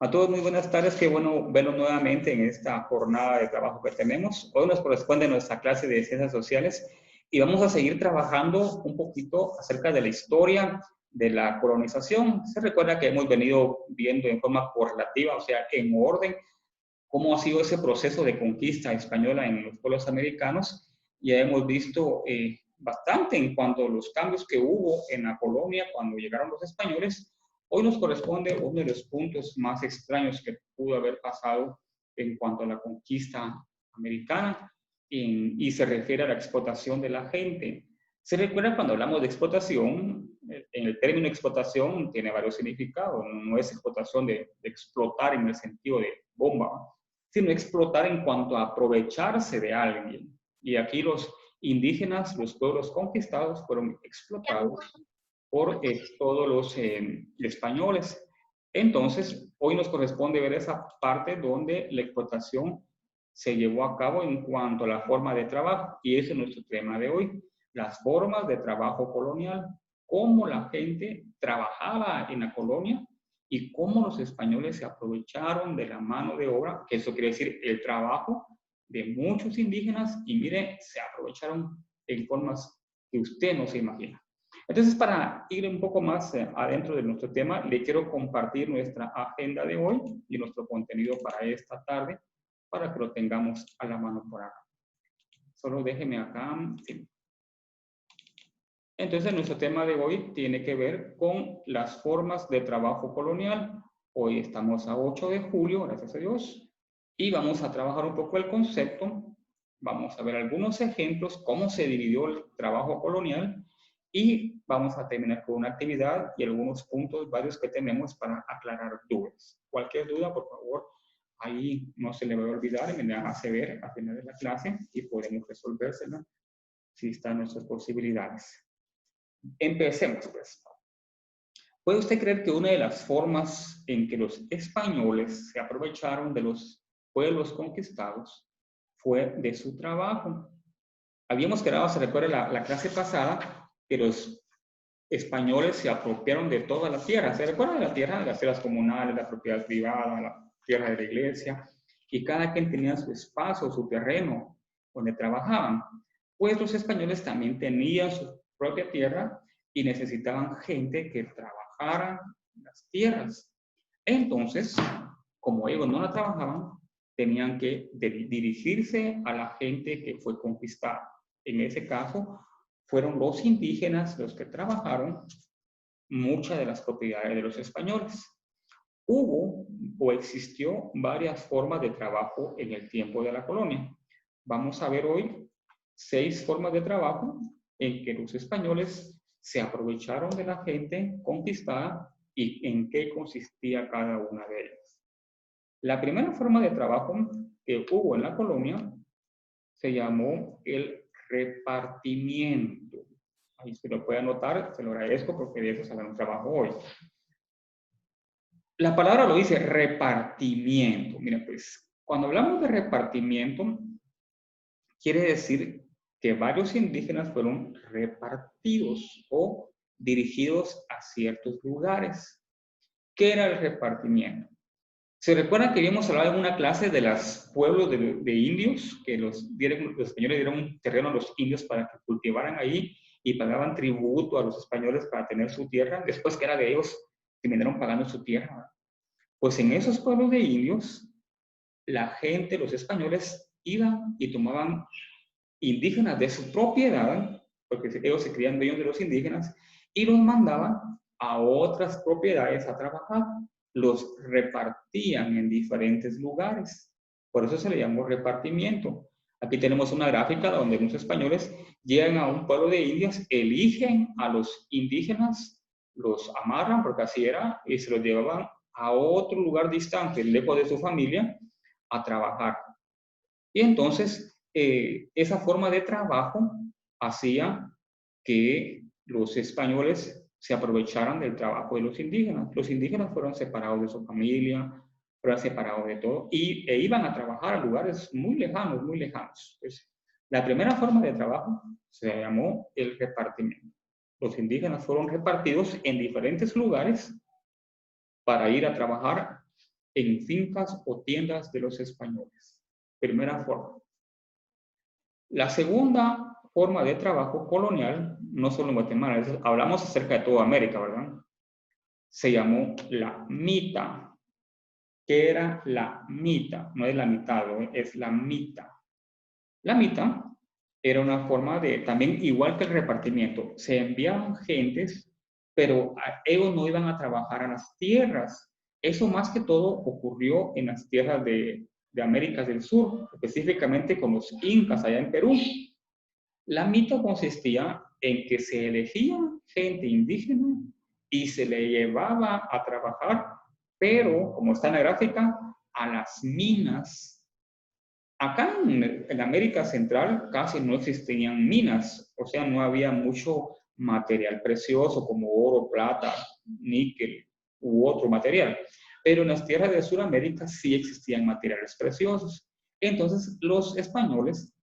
A todos muy buenas tardes, qué bueno verlos nuevamente en esta jornada de trabajo que tenemos. Hoy nos corresponde nuestra clase de ciencias sociales y vamos a seguir trabajando un poquito acerca de la historia de la colonización. Se recuerda que hemos venido viendo en forma correlativa, o sea, en orden, cómo ha sido ese proceso de conquista española en los pueblos americanos. Ya hemos visto bastante en cuanto a los cambios que hubo en la colonia cuando llegaron los españoles. Hoy nos corresponde uno de los puntos más extraños que pudo haber pasado en cuanto a la conquista americana y se refiere a la explotación de la gente. Se recuerda cuando hablamos de explotación, en el término explotación tiene varios significados, no es explotación de explotar en el sentido de bomba, sino explotar en cuanto a aprovecharse de alguien. Y aquí los indígenas, los pueblos conquistados, fueron explotados por todos los españoles. Entonces, hoy nos corresponde ver esa parte donde la explotación se llevó a cabo en cuanto a la forma de trabajo, y ese es nuestro tema de hoy, las formas de trabajo colonial, cómo la gente trabajaba en la colonia y cómo los españoles se aprovecharon de la mano de obra, que eso quiere decir el trabajo de muchos indígenas, y mire, se aprovecharon en formas que usted no se imagina. Entonces, para ir un poco más adentro de nuestro tema, le quiero compartir nuestra agenda de hoy y nuestro contenido para esta tarde, para que lo tengamos a la mano por acá. Solo déjeme acá. Sí. Entonces, nuestro tema de hoy tiene que ver con las formas de trabajo colonial. Hoy estamos a 8 de julio, gracias a Dios, y vamos a trabajar un poco el concepto. Vamos a ver algunos ejemplos, cómo se dividió el trabajo colonial, y vamos a terminar con una actividad y algunos puntos varios que tenemos para aclarar dudas. Cualquier duda, por favor, ahí no se le va a olvidar y me la hace ver al final de la clase y podemos resolvérsela si están nuestras posibilidades. Empecemos, pues. ¿Puede usted creer que una de las formas en que los españoles se aprovecharon de los pueblos conquistados fue de su trabajo? Habíamos quedado, se recuerda la clase pasada, que los españoles se apropiaron de toda la tierra. ¿Se recuerda de la tierra? De las tierras comunales, la propiedad privada, la tierra de la iglesia, y cada quien tenía su espacio, su terreno donde trabajaban. Pues los españoles también tenían su propia tierra y necesitaban gente que trabajara las tierras. Entonces, como ellos no la trabajaban, tenían que dirigirse a la gente que fue conquistada. En ese caso, fueron los indígenas los que trabajaron muchas de las propiedades de los españoles. Hubo o existió varias formas de trabajo en el tiempo de la colonia. Vamos a ver hoy 6 formas de trabajo en que los españoles se aprovecharon de la gente conquistada y en qué consistía cada una de ellas. La primera forma de trabajo que hubo en la colonia se llamó el repartimiento. Ahí se lo puede anotar, se lo agradezco porque de eso sale un trabajo hoy. La palabra lo dice, repartimiento. Mira, pues, cuando hablamos de repartimiento, quiere decir que varios indígenas fueron repartidos o dirigidos a ciertos lugares. ¿Qué era el repartimiento? ¿Se recuerdan que habíamos hablado en una clase de los pueblos de indios, que los españoles dieron un terreno a los indios para que cultivaran ahí y pagaban tributo a los españoles para tener su tierra? Después que era de ellos, terminaron pagando su tierra. Pues en esos pueblos de indios, la gente, los españoles, iban y tomaban indígenas de su propiedad, porque ellos se crían dueños de los indígenas, y los mandaban a otras propiedades a trabajar. Los repartían en diferentes lugares. Por eso se le llamó repartimiento. Aquí tenemos una gráfica donde los españoles llegan a un pueblo de indios, eligen a los indígenas, los amarran, porque así era, y se los llevaban a otro lugar distante, lejos de su familia, a trabajar. Y entonces, esa forma de trabajo hacía que los españoles se aprovecharan del trabajo de los indígenas. Los indígenas fueron separados de su familia, fueron separados de todo, e iban a trabajar a lugares muy lejanos, muy lejanos. Pues, la primera forma de trabajo se llamó el repartimiento. Los indígenas fueron repartidos en diferentes lugares para ir a trabajar en fincas o tiendas de los españoles. Primera forma. La segunda forma de trabajo colonial, no solo en Guatemala, hablamos acerca de toda América, ¿verdad? Se llamó la mita. ¿Qué era la mita? No es la mitad, ¿no? Es la mita. La mita era una forma de, también igual que el repartimiento, se enviaban gentes, pero ellos no iban a trabajar a las tierras. Eso más que todo ocurrió en las tierras de América del Sur, específicamente con los incas allá en Perú. La mita consistía en que se elegía gente indígena y se le llevaba a trabajar, pero, como está en la gráfica, a las minas. Acá en América Central casi no existían minas, o sea, no había mucho material precioso como oro, plata, níquel u otro material. Pero en las tierras de Sudamérica sí existían materiales preciosos. Entonces los españoles,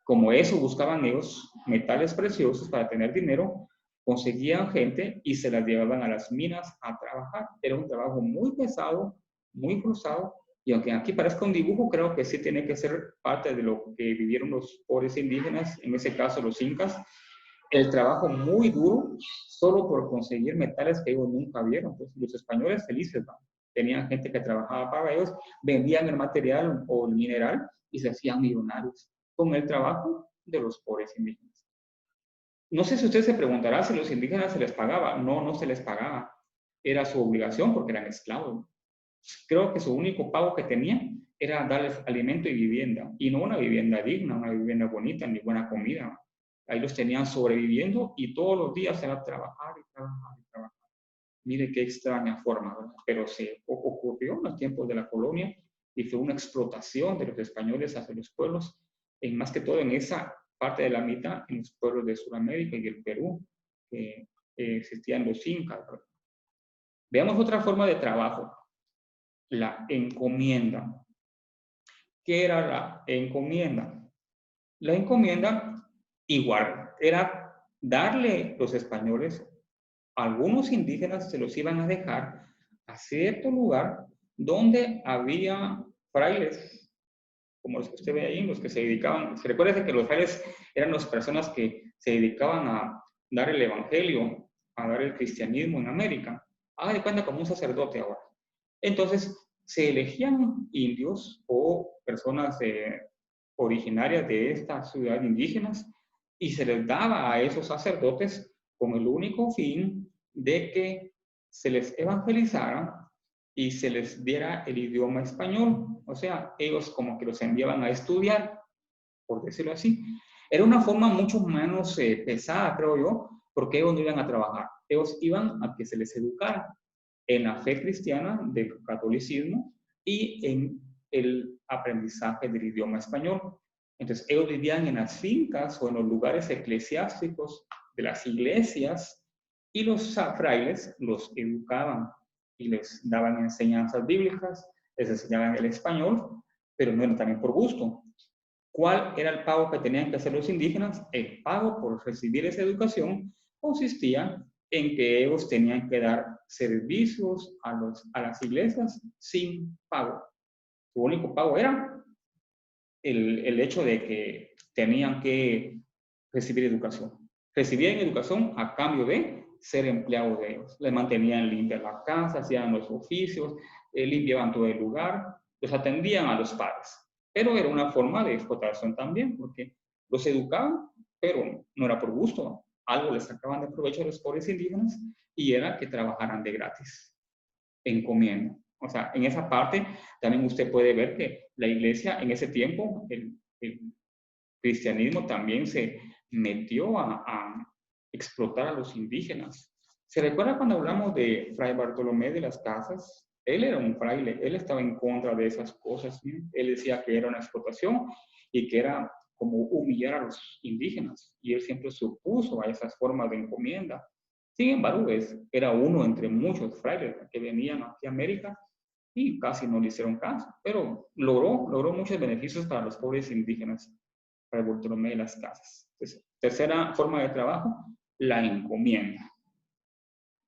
como eso buscaban ellos, metales preciosos para tener dinero, conseguían gente y se las llevaban a las minas a trabajar. Era un trabajo muy pesado, muy forzado, y aunque aquí parezca un dibujo, creo que sí tiene que ser parte de lo que vivieron los pobres indígenas, en ese caso los incas, el trabajo muy duro solo por conseguir metales que ellos nunca vieron. Entonces, los españoles felices, ¿no? Tenían gente que trabajaba para ellos, vendían el material o el mineral y se hacían millonarios con el trabajo de los pobres indígenas. No sé si usted se preguntará si a los indígenas se les pagaba. No, no se les pagaba. Era su obligación porque eran esclavos. Creo que su único pago que tenían era darles alimento y vivienda, y no una vivienda digna, una vivienda bonita, ni buena comida. Ahí los tenían sobreviviendo y todos los días era trabajar y trabajar y trabajar. Mire qué extraña forma, ¿verdad? Pero se ocurrió en los tiempos de la colonia y fue una explotación de los españoles hacia los pueblos, en más que todo en esa parte de la mitad, en los pueblos de Sudamérica y el Perú, que existían los incas, ¿verdad? Veamos otra forma de trabajo, la encomienda. ¿Qué era la encomienda? La encomienda, igual, era darle los españoles, algunos indígenas se los iban a dejar a cierto lugar donde había frailes, como los que usted ve ahí, los que se dedicaban, se recuerda que los frailes eran las personas que se dedicaban a dar el evangelio, a dar el cristianismo en América. Haga de cuenta como un sacerdote ahora. Entonces, se elegían indios o personas originarias de esta ciudad indígenas y se les daba a esos sacerdotes con el único fin de que se les evangelizara y se les diera el idioma español. O sea, ellos como que los enviaban a estudiar, por decirlo así. Era una forma mucho menos pesada, creo yo, porque ellos no iban a trabajar. Ellos iban a que se les educara en la fe cristiana del catolicismo y en el aprendizaje del idioma español. Entonces, ellos vivían en las fincas o en los lugares eclesiásticos de las iglesias y los frailes los educaban y les daban enseñanzas bíblicas, les enseñaban el español, pero no era también por gusto. ¿Cuál era el pago que tenían que hacer los indígenas? El pago por recibir esa educación consistía en que ellos tenían que dar servicios a las iglesias sin pago. Su único pago era el hecho de que tenían que recibir educación. Recibían educación a cambio de ser empleados de ellos. Les mantenían limpias la casa, hacían los oficios, limpiaban todo el lugar, los atendían a los padres. Pero era una forma de explotación también, porque los educaban, pero no era por gusto. Algo les sacaban de provecho a los pobres indígenas y era que trabajaran de gratis, encomienda. O sea, en esa parte también usted puede ver que la iglesia en ese tiempo, el cristianismo también se metió a explotar a los indígenas. ¿Se recuerda cuando hablamos de Fray Bartolomé de las Casas? Él era un fraile, él estaba en contra de esas cosas, ¿sí? Él decía que era una explotación y que era como humillar a los indígenas, y él siempre se opuso a esas formas de encomienda. Sin embargo, era uno entre muchos frailes que venían aquí a América y casi no le hicieron caso, pero logró muchos beneficios para los pobres indígenas, para Bartolomé de las Casas. Entonces, tercera forma de trabajo, la encomienda.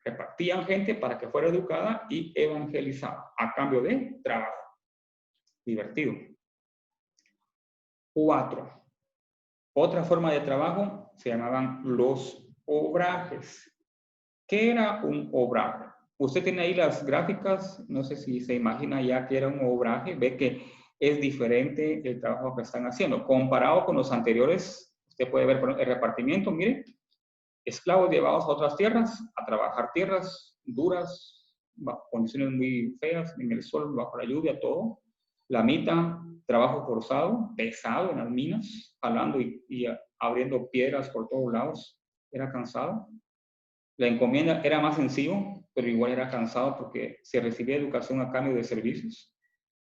repartían gente para que fuera educada y evangelizada a cambio de trabajo. Divertido. 4. Otra forma de trabajo se llamaban los obrajes. ¿Qué era un obraje? Usted tiene ahí las gráficas, no sé si se imagina ya que era un obraje, ve que es diferente el trabajo que están haciendo. Comparado con los anteriores, usted puede ver el repartimiento, mire, esclavos llevados a otras tierras, a trabajar tierras duras, bajo condiciones muy feas, en el sol, bajo la lluvia, todo. La mitad, trabajo forzado, pesado en las minas, jalando y abriendo piedras por todos lados, era cansado. La encomienda era más sencillo, pero igual era cansado porque se recibía educación a cambio de servicios.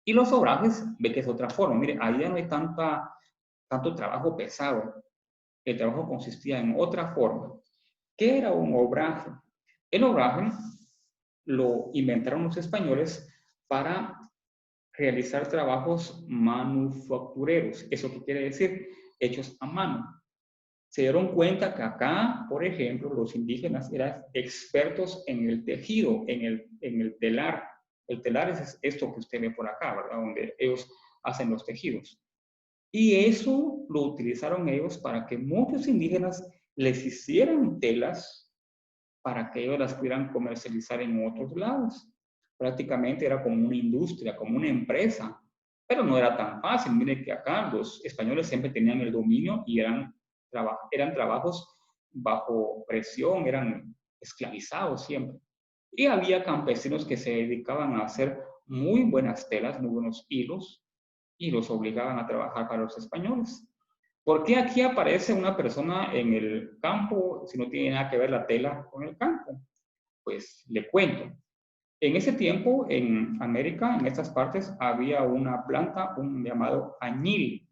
Y los obrajes, ve que es otra forma. Mire, ahí ya no hay tanto trabajo pesado. El trabajo consistía en otra forma. ¿Qué era un obraje? El obraje lo inventaron los españoles para realizar trabajos manufactureros. ¿Eso qué quiere decir? Hechos a mano. Se dieron cuenta que acá, por ejemplo, los indígenas eran expertos en el tejido, en el telar. El telar es esto que usted ve por acá, ¿verdad? Donde ellos hacen los tejidos. Y eso lo utilizaron ellos para que muchos indígenas les hicieran telas para que ellos las pudieran comercializar en otros lados. Prácticamente era como una industria, como una empresa, pero no era tan fácil. Mire que acá los españoles siempre tenían el dominio y eran trabajos bajo presión, eran esclavizados siempre. Y había campesinos que se dedicaban a hacer muy buenas telas, muy buenos hilos, y los obligaban a trabajar para los españoles. ¿Por qué aquí aparece una persona en el campo si no tiene nada que ver la tela con el campo? Pues le cuento. En ese tiempo, en América, en estas partes, había una planta, un llamado añil.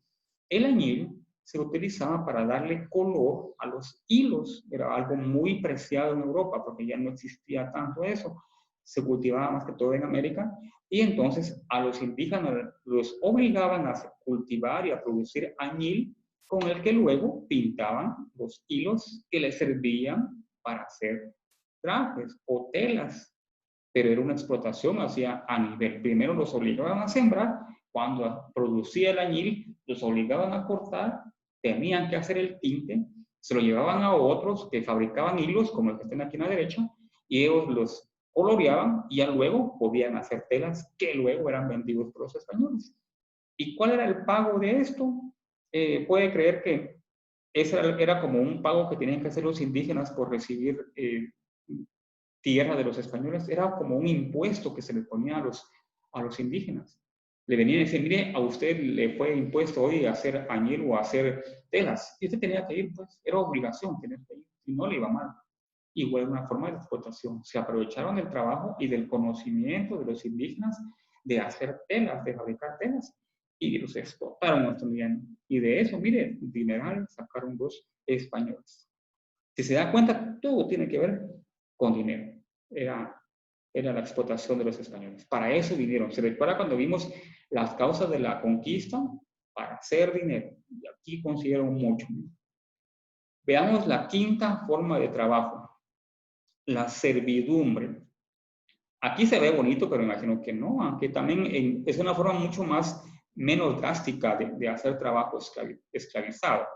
El añil se utilizaba para darle color a los hilos. Era algo muy preciado en Europa porque ya no existía tanto eso. Se cultivaba más que todo en América y entonces a los indígenas los obligaban a cultivar y a producir añil con el que luego pintaban los hilos que les servían para hacer trajes o telas. Pero era una explotación hacia a nivel. Primero los obligaban a sembrar, cuando producía el añil, los obligaban a cortar, tenían que hacer el tinte, se lo llevaban a otros que fabricaban hilos, como el que están aquí a la derecha, y ellos los coloreaban y ya luego podían hacer telas que luego eran vendidos por los españoles. ¿Y cuál era el pago de esto? Puede creer que ese era como un pago que tenían que hacer los indígenas por recibir tierra de los españoles, era como un impuesto que se les ponía a los indígenas. Le venían a decir, mire, a usted le fue impuesto hoy a hacer añil o a hacer telas, y usted tenía que ir, pues, era obligación tener que ir, si no le iba mal. Igual una forma de explotación. Se aprovecharon del trabajo y del conocimiento de los indígenas de hacer telas, de fabricar telas, y los explotaron también. Y de eso, mire, dineral sacaron los españoles. Si se da cuenta, todo tiene que ver con dinero. Era la explotación de los españoles. Para eso vinieron. Se recuerda cuando vimos las causas de la conquista, para hacer dinero. Y aquí consiguieron mucho. Veamos la quinta forma de trabajo, la servidumbre. Aquí se ve bonito, pero imagino que no, aunque también es una forma mucho menos drástica de hacer trabajo esclavizado,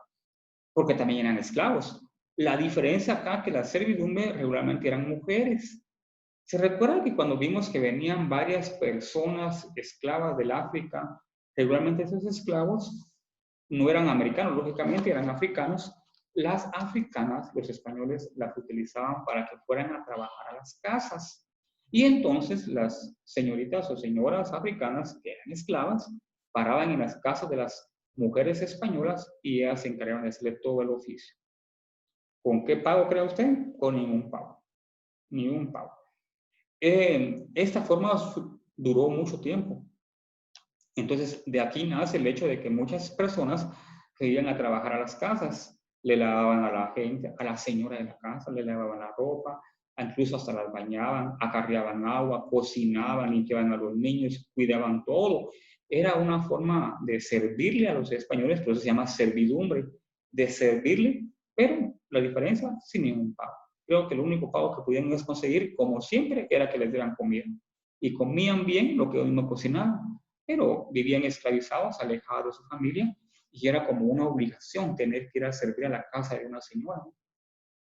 porque también eran esclavos. La diferencia acá es que la servidumbre regularmente eran mujeres. ¿Se recuerda que cuando vimos que venían varias personas esclavas del África, regularmente esos esclavos no eran americanos, lógicamente eran africanos? Las africanas, los españoles las utilizaban para que fueran a trabajar a las casas. Y entonces las señoritas o señoras africanas que eran esclavas paraban en las casas de las mujeres españolas y ellas se encargaban de hacerle todo el oficio. ¿Con qué pago cree usted? Con ningún pago. Ni un pago. Esta forma duró mucho tiempo. Entonces, de aquí nace el hecho de que muchas personas se iban a trabajar a las casas, le lavaban a la gente, a la señora de la casa, le lavaban la ropa, incluso hasta las bañaban, acarreaban agua, cocinaban, limpiaban a los niños, cuidaban todo. Era una forma de servirle a los españoles, por eso se llama servidumbre, de servirle, pero la diferencia sin ningún pago. creo que el único pago que podían ellos conseguir, como siempre, era que les dieran comida. Y comían bien lo que hoy no cocinaban, pero vivían esclavizados, alejados de su familia, y era como una obligación tener que ir a servir a la casa de una señora.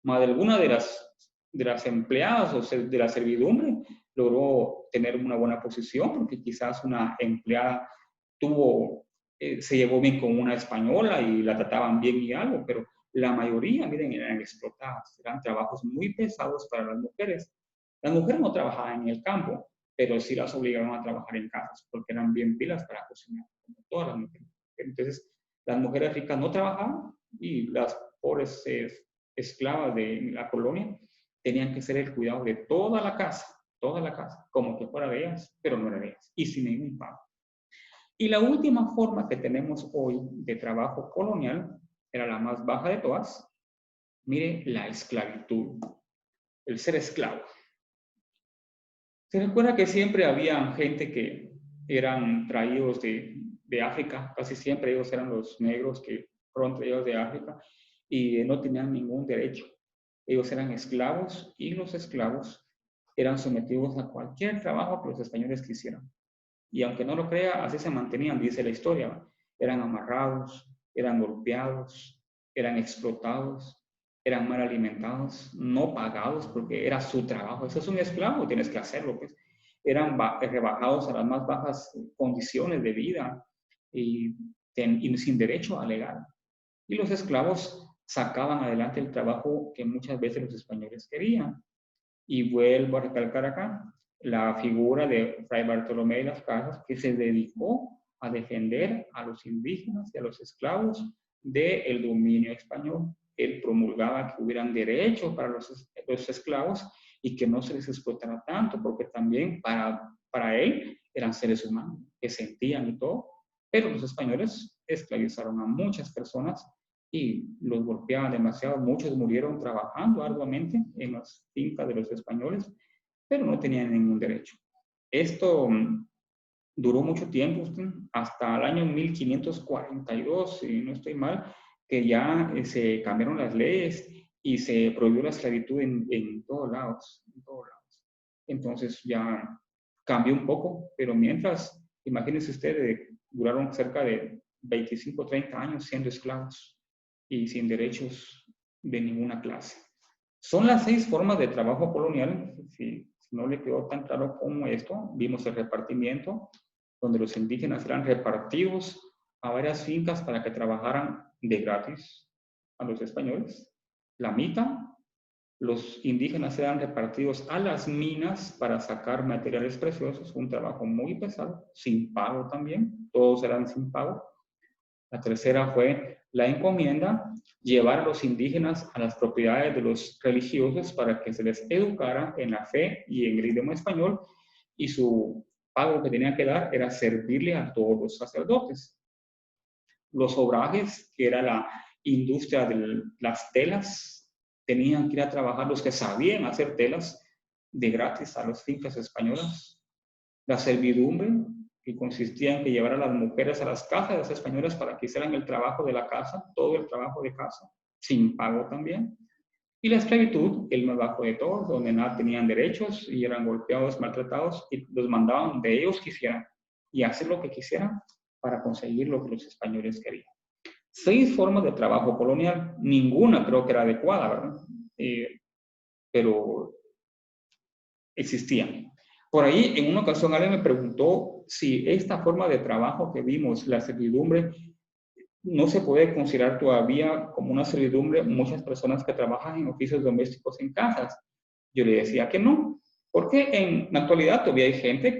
Más de alguna de las empleadas o de la servidumbre logró tener una buena posición, porque quizás una empleada se llevó bien con una española y la trataban bien y algo, pero la mayoría, miren, eran explotadas, eran trabajos muy pesados para las mujeres. Las mujeres no trabajaban en el campo, pero sí las obligaban a trabajar en casas, porque eran bien pilas para cocinar, como todas las mujeres. Entonces, las mujeres ricas no trabajaban y las pobres esclavas de la colonia tenían que hacer el cuidado de toda la casa, como que fuera de ellas, pero no era de ellas, y sin ningún pago. Y la última forma que tenemos hoy de trabajo colonial, era la más baja de todas, mire, la esclavitud, el ser esclavo. Se recuerda que siempre había gente que eran traídos de África, casi siempre ellos eran los negros que fueron traídos de África y no tenían ningún derecho. Ellos eran esclavos y los esclavos eran sometidos a cualquier trabajo que los españoles quisieran. Y aunque no lo crea, así se mantenían, dice la historia. Eran amarrados, eran golpeados, eran explotados, eran mal alimentados, no pagados porque era su trabajo. Eso es un esclavo, tienes que hacerlo, pues. Eran rebajados a las más bajas condiciones de vida y sin derecho a alegar. Y los esclavos sacaban adelante el trabajo que muchas veces los españoles querían. Y vuelvo a recalcar acá la figura de Fray Bartolomé de las Casas, que se dedicó a defender a los indígenas y a los esclavos del dominio español. Él promulgaba que hubieran derechos para los esclavos y que no se les explotara tanto, porque también para él eran seres humanos que sentían y todo, pero los españoles esclavizaron a muchas personas y los golpeaban demasiado. Muchos murieron trabajando arduamente en las fincas de los españoles, pero no tenían ningún derecho. Esto duró mucho tiempo, hasta el año 1542, si no estoy mal, que ya se cambiaron las leyes y se prohibió la esclavitud en todos lados, en todos lados. Entonces ya cambió un poco, pero mientras, imagínense ustedes, duraron cerca de 25 o 30 años siendo esclavos y sin derechos de ninguna clase. Son las 6 formas de trabajo colonial. Si no le quedó tan claro como esto, vimos el repartimiento, donde los indígenas eran repartidos a varias fincas para que trabajaran de gratis a los españoles. La mitad, los indígenas eran repartidos a las minas para sacar materiales preciosos, un trabajo muy pesado, sin pago también, todos eran sin pago. La tercera fue la encomienda, llevar a los indígenas a las propiedades de los religiosos para que se les educara en la fe y en el idioma español, y su pago que tenían que dar era servirle a todos los sacerdotes. Los obrajes, que era la industria de las telas, tenían que ir a trabajar los que sabían hacer telas de gratis a las fincas españolas. La servidumbre, que consistía en que llevar a las mujeres a las casas de las españolas para que hicieran el trabajo de la casa, todo el trabajo de casa, sin pago también. Y la esclavitud, el más bajo de todos, donde nada tenían derechos y eran golpeados, maltratados, y los mandaban donde ellos quisieran y hacer lo que quisieran para conseguir lo que los españoles querían. 6 formas de trabajo colonial, ninguna creo que era adecuada, ¿verdad? Pero existían. Por ahí, en una ocasión, alguien me preguntó si esta forma de trabajo que vimos, la servidumbre, no se puede considerar todavía como una servidumbre muchas personas que trabajan en oficios domésticos en casas. Yo le decía que no, porque en la actualidad todavía hay gente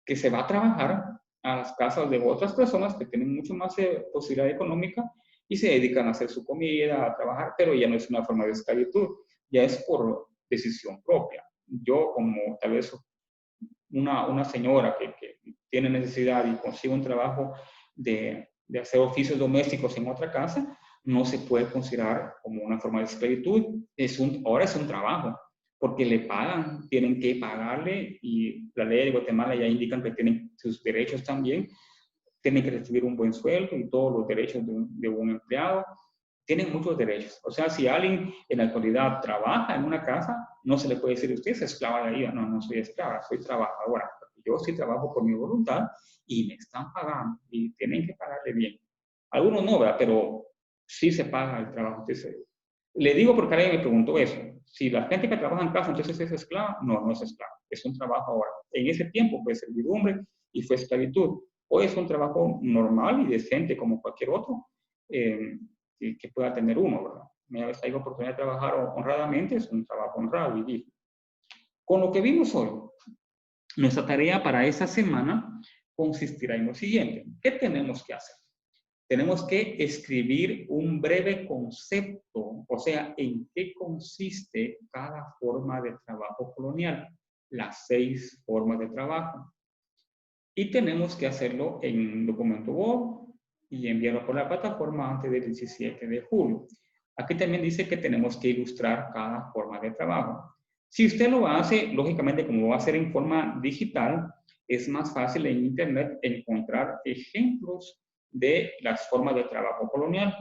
que se va a trabajar a las casas de otras personas que tienen mucho más posibilidad económica y se dedican a hacer su comida, a trabajar, pero ya no es una forma de esclavitud, ya es por decisión propia. Yo, como tal vez una señora que tiene necesidad y consigue un trabajo de hacer oficios domésticos en otra casa, no se puede considerar como una forma de esclavitud. Ahora es un trabajo, porque le pagan, tienen que pagarle, y la ley de Guatemala ya indican que tienen sus derechos también, tienen que recibir un buen sueldo y todos los derechos de un empleado, tienen muchos derechos. O sea, si alguien en la actualidad trabaja en una casa, no se le puede decir, usted es esclava de ahí. No, no soy esclava, soy trabajadora. Yo sí trabajo por mi voluntad y me están pagando y tienen que pagarle bien. Algunos no, ¿verdad? Pero sí se paga el trabajo. Entonces, le digo porque alguien me preguntó eso. Si la gente que trabaja en casa entonces es esclava, no, no es esclava. Es un trabajo ahora. En ese tiempo fue servidumbre y fue esclavitud. Hoy es un trabajo normal y decente como cualquier otro que pueda tener uno, ¿verdad? Una vez hay oportunidad de trabajar honradamente, es un trabajo honrado y digno. Con lo que vimos hoy, nuestra tarea para esta semana consistirá en lo siguiente. ¿Qué tenemos que hacer? Tenemos que escribir un breve concepto, o sea, en qué consiste cada forma de trabajo colonial, las 6 formas de trabajo. Y tenemos que hacerlo en un documento Word y enviarlo por la plataforma antes del 17 de julio. Aquí también dice que tenemos que ilustrar cada forma de trabajo. Si usted lo hace, lógicamente, como lo va a hacer en forma digital, es más fácil en Internet encontrar ejemplos de las formas de trabajo colonial.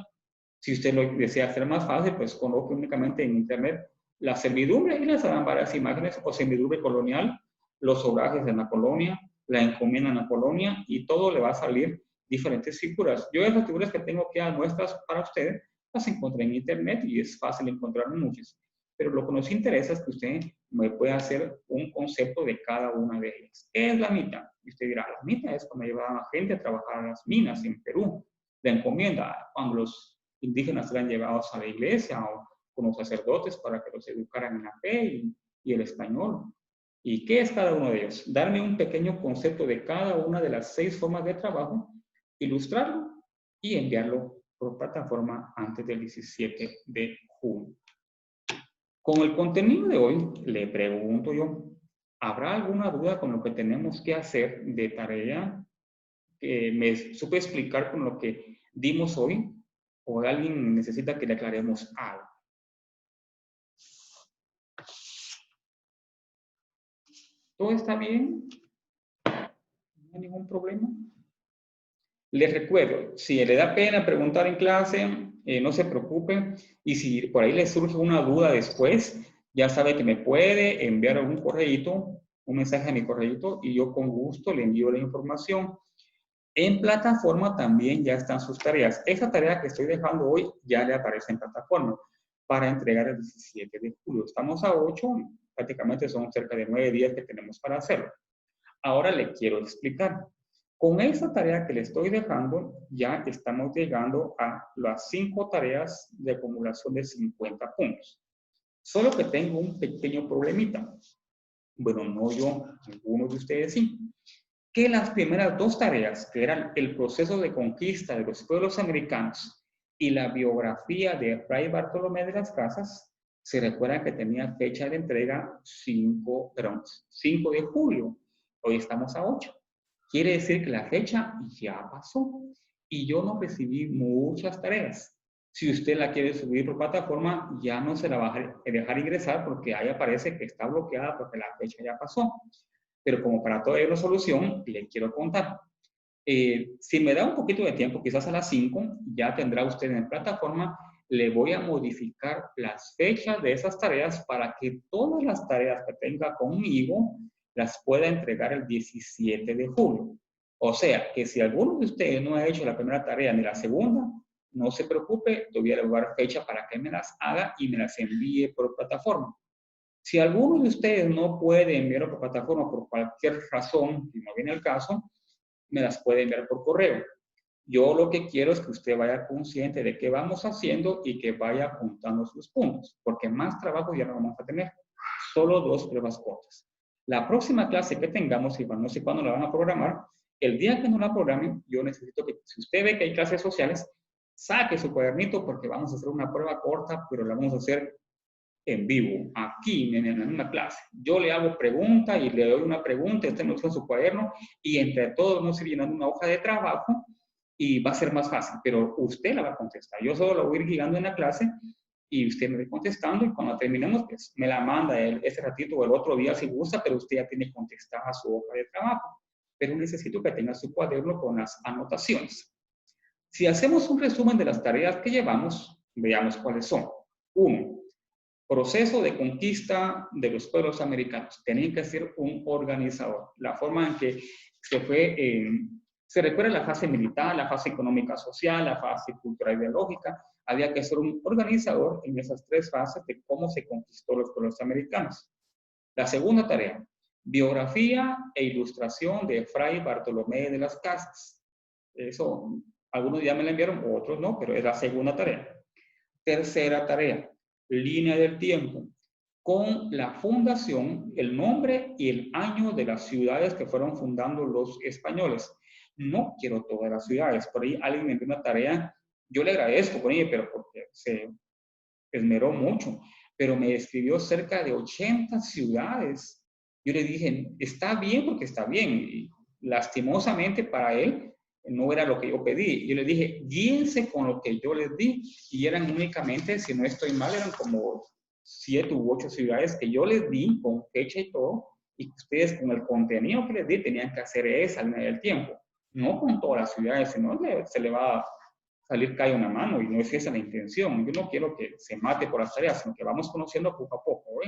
Si usted lo desea hacer más fácil, pues coloque únicamente en Internet la servidumbre y les darán varias imágenes o servidumbre colonial, los obrajes en la colonia, la encomienda en la colonia y todo le va a salir diferentes figuras. Yo esas figuras que tengo que dar muestras para ustedes las encontré en Internet y es fácil encontrar muchas. Pero lo que nos interesa es que usted me pueda hacer un concepto de cada una de ellas. ¿Qué es la mita? Y usted dirá, la mita es cuando llevaban a gente a trabajar en las minas en Perú. La encomienda, cuando los indígenas eran llevados a la iglesia o con los sacerdotes para que los educaran en la fe y el español. ¿Y qué es cada uno de ellos? Darme un pequeño concepto de cada una de las 6 formas de trabajo, ilustrarlo y enviarlo por plataforma antes del 17 de junio. Con el contenido de hoy, le pregunto yo, ¿habrá alguna duda con lo que tenemos que hacer de tarea? ¿Me supe explicar con lo que dimos hoy? ¿O alguien necesita que le aclaremos algo? ¿Todo está bien? ¿No hay ningún problema? Les recuerdo, si le da pena preguntar en clase, no se preocupe. Y si por ahí le surge una duda después, ya sabe que me puede enviar algún correíto, un mensaje a mi correíto, y yo con gusto le envío la información. En plataforma también ya están sus tareas. Esa tarea que estoy dejando hoy ya le aparece en plataforma para entregar el 17 de julio. Estamos a 8, prácticamente son cerca de 9 días que tenemos para hacerlo. Ahora le quiero explicar. Con esta tarea que le estoy dejando, ya estamos llegando a las 5 tareas de acumulación de 50 puntos. Solo que tengo un pequeño problemita. Bueno, no yo, algunos de ustedes sí. Que las primeras 2 tareas, que eran el proceso de conquista de los pueblos americanos y la biografía de Fray Bartolomé de las Casas, se recuerda que tenía fecha de entrega 5 de julio. Hoy estamos a 8. Quiere decir que la fecha ya pasó y yo no recibí muchas tareas. Si usted la quiere subir por plataforma, ya no se la va a dejar ingresar porque ahí aparece que está bloqueada porque la fecha ya pasó. Pero como para todo hay una solución, le quiero contar. Si me da un poquito de tiempo, quizás a las 5, ya tendrá usted en plataforma, le voy a modificar las fechas de esas tareas para que todas las tareas que tenga conmigo las pueda entregar el 17 de julio. O sea, que si alguno de ustedes no ha hecho la primera tarea ni la segunda, no se preocupe, te voy a dar fecha para que me las haga y me las envíe por plataforma. Si alguno de ustedes no puede enviarlo por plataforma por cualquier razón, si no viene el caso, me las puede enviar por correo. Yo lo que quiero es que usted vaya consciente de qué vamos haciendo y que vaya apuntando sus puntos, porque más trabajo ya no vamos a tener. Solo 2 pruebas cortas. La próxima clase que tengamos, y no sé cuándo la van a programar, el día que no la programen, yo necesito que, si usted ve que hay clases sociales, saque su cuadernito porque vamos a hacer una prueba corta, pero la vamos a hacer en vivo, aquí en una clase. Yo le hago pregunta y le doy una pregunta, usted me usa su cuaderno y entre todos vamos a ir llenando una hoja de trabajo y va a ser más fácil, pero usted la va a contestar. Yo solo la voy a ir guiando en la clase y usted me va contestando y cuando terminemos, pues me la manda ese ratito o el otro día si gusta, pero usted ya tiene contestada su hoja de trabajo. Pero necesito que tenga su cuaderno con las anotaciones. Si hacemos un resumen de las tareas que llevamos, Veamos cuáles son. 1. Proceso de conquista de los pueblos americanos. Tenían que ser un organizador. La forma en que se recuerda la fase militar, la fase económica social, la fase cultural ideológica. Había que ser un organizador en esas 3 fases de cómo se conquistó los pueblos americanos. La segunda tarea, biografía e ilustración de Fray Bartolomé de las Casas. Eso, algunos ya me la enviaron, otros no, pero es la segunda tarea. Tercera tarea, línea del tiempo, con la fundación, el nombre y el año de las ciudades que fueron fundando los españoles. No quiero todas las ciudades, por ahí alguien me envió una tarea, yo le agradezco por ella, pero porque se esmeró mucho, pero me escribió cerca de 80 ciudades. Yo le dije, está bien porque está bien, y lastimosamente para él no era lo que yo pedí. Yo le dije, guíense con lo que yo les di, y eran únicamente, si no estoy mal, eran como 7 u 8 ciudades que yo les di con fecha y todo, y ustedes con el contenido que les di tenían que hacer esa línea del tiempo. No con todas las ciudades, sino se le va a salir cae una mano, y no es esa la intención. Yo no quiero que se mate por las tareas, sino que vamos conociendo poco a poco.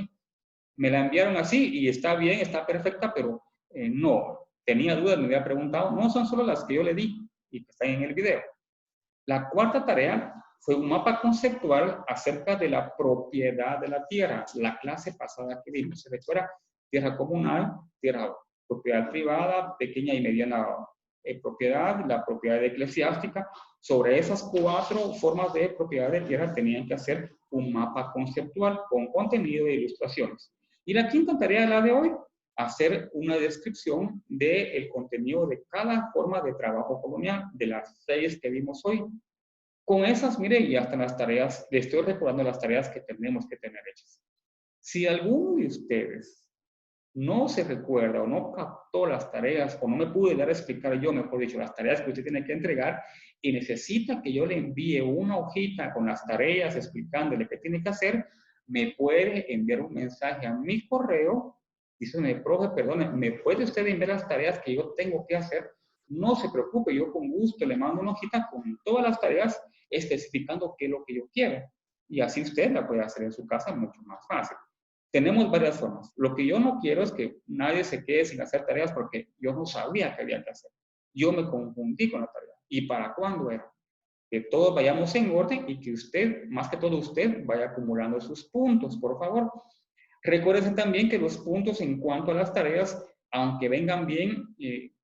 Me la enviaron así y está bien, está perfecta, pero no, tenía dudas, me había preguntado, no son solo las que yo le di y que están en el video. La cuarta tarea fue un mapa conceptual acerca de la propiedad de la tierra, la clase pasada que vimos. Se recuerda tierra comunal, tierra propiedad privada, pequeña y mediana propiedad, la propiedad eclesiástica. Sobre esas 4 formas de propiedad de tierra tenían que hacer un mapa conceptual con contenido e ilustraciones. Y la quinta tarea de la de hoy, hacer una descripción del contenido de cada forma de trabajo colonial, de las 6 que vimos hoy. Con esas, miren, y hasta las tareas, les estoy recordando las tareas que tenemos que tener hechas. Si alguno de ustedes no se recuerda o no captó las tareas o no me pude dar a explicar yo, mejor dicho, las tareas que usted tiene que entregar y necesita que yo le envíe una hojita con las tareas explicándole qué tiene que hacer, me puede enviar un mensaje a mi correo. Díceme, profe, perdone, ¿me puede usted enviar las tareas que yo tengo que hacer? No se preocupe, yo con gusto le mando una hojita con todas las tareas especificando qué es lo que yo quiero. Y así usted la puede hacer en su casa mucho más fácil. Tenemos varias formas. Lo que yo no quiero es que nadie se quede sin hacer tareas porque yo no sabía qué había que hacer. Yo me confundí con la tarea. ¿Y para cuándo era? Que todos vayamos en orden y que usted, más que todo usted, vaya acumulando sus puntos, por favor. Recuerden también que los puntos en cuanto a las tareas, aunque vengan bien,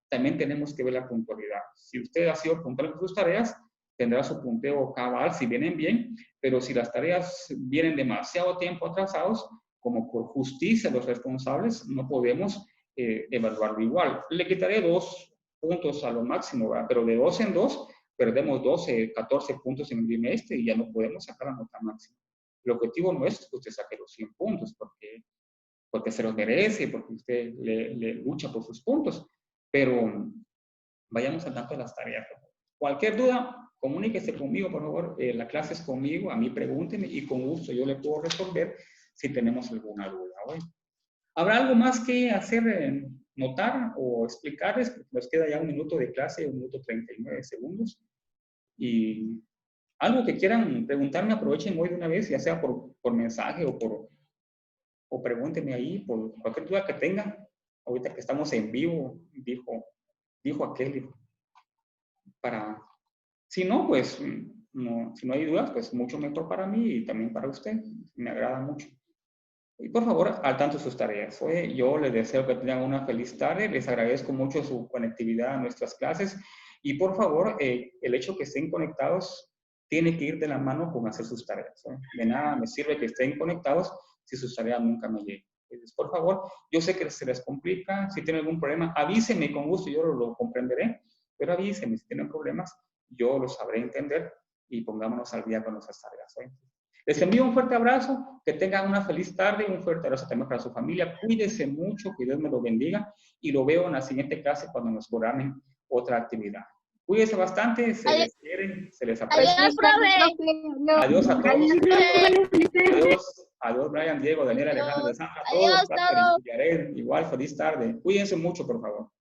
también tenemos que ver la puntualidad. Si usted ha sido puntual con sus tareas, tendrá su punteo cabal si vienen bien, pero si las tareas vienen demasiado tiempo atrasados, como por justicia los responsables, no podemos evaluarlo igual. Le quitaré 2 puntos a lo máximo, ¿verdad? Pero de 2 en 2 perdemos 12, 14 puntos en el bimestre y ya no podemos sacar la nota máxima. El objetivo no es que usted saque los 100 puntos porque se los merece, porque usted le lucha por sus puntos, pero vayamos al tanto de las tareas. Cualquier duda, comuníquese conmigo, por favor. La clase es conmigo, a mí pregúntenme y con gusto yo le puedo resolver si tenemos alguna duda. ¿Habrá algo más que hacer notar o explicarles? Porque nos queda ya 1 minuto de clase, 1 minuto 39 segundos. Y algo que quieran preguntarme, aprovechen hoy de una vez, ya sea por mensaje o pregúntenme ahí por cualquier duda que tengan. Ahorita que estamos en vivo, dijo aquel, si no, pues, no, si no hay dudas, pues mucho mejor para mí y también para usted. Me agrada mucho. Y por favor, al tanto de sus tareas. Yo les deseo que tengan una feliz tarde. Les agradezco mucho su conectividad a nuestras clases. Y por favor, el hecho que estén conectados tiene que ir de la mano con hacer sus tareas. De nada me sirve que estén conectados si sus tareas nunca me llegan. Entonces, por favor, yo sé que se les complica. Si tienen algún problema, avísenme con gusto. Yo lo comprenderé. Pero avísenme si tienen problemas. Yo lo sabré entender y pongámonos al día con nuestras tareas. Les envío un fuerte abrazo, que tengan una feliz tarde, un fuerte abrazo también para su familia. Cuídense mucho, que Dios me lo bendiga y lo veo en la siguiente clase cuando nos programen otra actividad. Cuídense bastante, se les quiere, se les aprecia. Adiós, profe. Adiós a todos. Adiós, Brian, Diego, Daniela, Alejandra, de Santa, a todos. Igual, feliz tarde. Cuídense mucho, por favor.